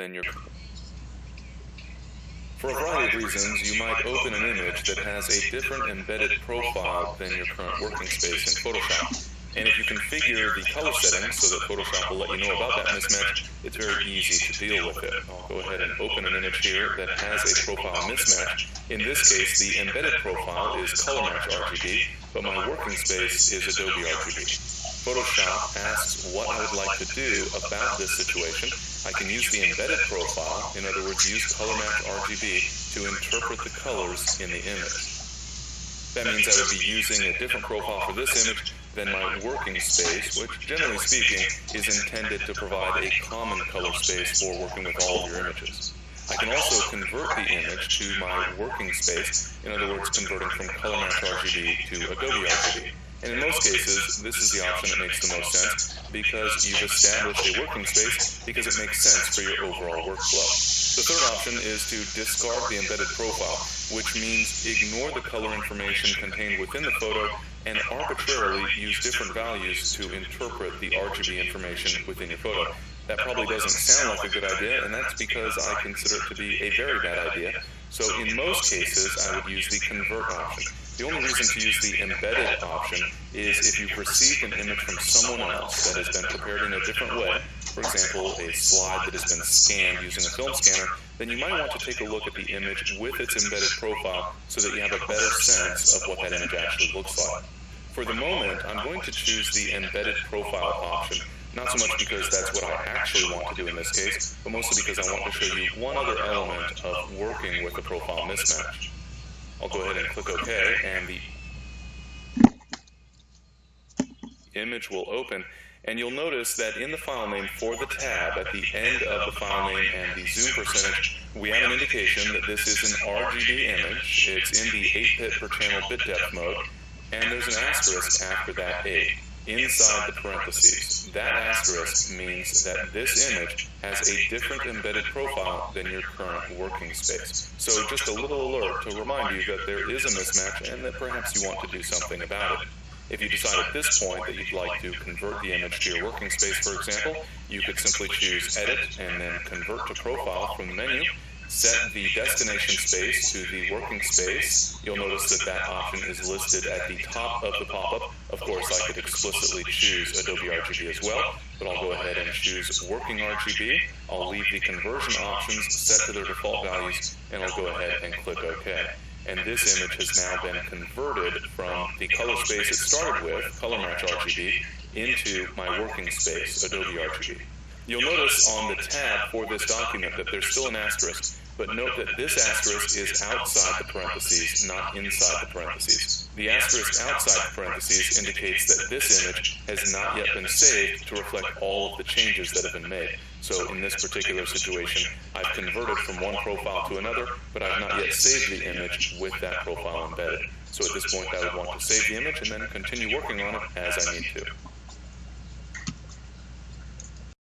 than your... For a variety of reasons, you might open an image that has a different embedded profile than your current working space in Photoshop. And if you configure the color settings so that Photoshop will let you know about that mismatch, it's very easy to deal with it. I'll go ahead and open an image here that has a profile mismatch. In this case, the embedded profile is color match RGB, but my working space is Adobe RGB. Photoshop asks what I would like to do about this situation. I can use the embedded profile, in other words, use color match RGB to interpret the colors in the image. That means I would be using a different profile for this image than my working space, which, generally speaking, is intended to provide a common color space for working with all of your images. I can also convert the image to my working space, in other words, converting from color match RGB to Adobe RGB. And in most cases, this is the option that makes the most sense because you've established a working space because it makes sense for your overall workflow. The third option is to discard the embedded profile, which means ignore the color information contained within the photo and arbitrarily use different values to interpret the RGB information within your photo. That probably doesn't sound like a good idea, and that's because I consider it to be a very bad idea. So in most cases, I would use the convert option. The only reason to use the embedded option is if you've received an image from someone else that has been prepared in a different way, for example, a slide that has been scanned using a film scanner, then you might want to take a look at the image with its embedded profile so that you have a better sense of what that image actually looks like. For the moment, I'm going to choose the embedded profile option, not so much because that's what I actually want to do in this case, but mostly because I want to show you one other element of working with a profile mismatch. I'll go ahead and click OK, and the image will open. And you'll notice that in the file name for the tab, at the end of the file name and the zoom percentage, we have an indication that this is an RGB image. It's in the 8-bit per channel bit depth mode, and there's an asterisk after that 8, inside the parentheses. That asterisk means that this image has a different embedded profile than your current working space. So just a little alert to remind you that there is a mismatch and that perhaps you want to do something about it. If you decide at this point that you'd like to convert the image to your working space, for example, you could simply choose Edit and then Convert to Profile from the menu. Set the destination space to the working space. You'll notice that that option is listed at the top of the pop-up. Of course, I could explicitly choose Adobe RGB as well, but I'll go ahead and choose Working RGB. I'll leave the conversion options set to their default values, and I'll go ahead and click OK. And this image has now been converted from the color space it started with, Color Match RGB, into my working space, Adobe RGB. You'll notice on the tab for this document that there's still an asterisk, but note that this asterisk is outside the parentheses, not inside the parentheses. The asterisk outside the parentheses indicates that this image has not yet been saved to reflect all of the changes that have been made. So in this particular situation, I've converted from one profile to another, but I've not yet saved the image with that profile embedded. So at this point, I would want to save the image and then continue working on it as I need to.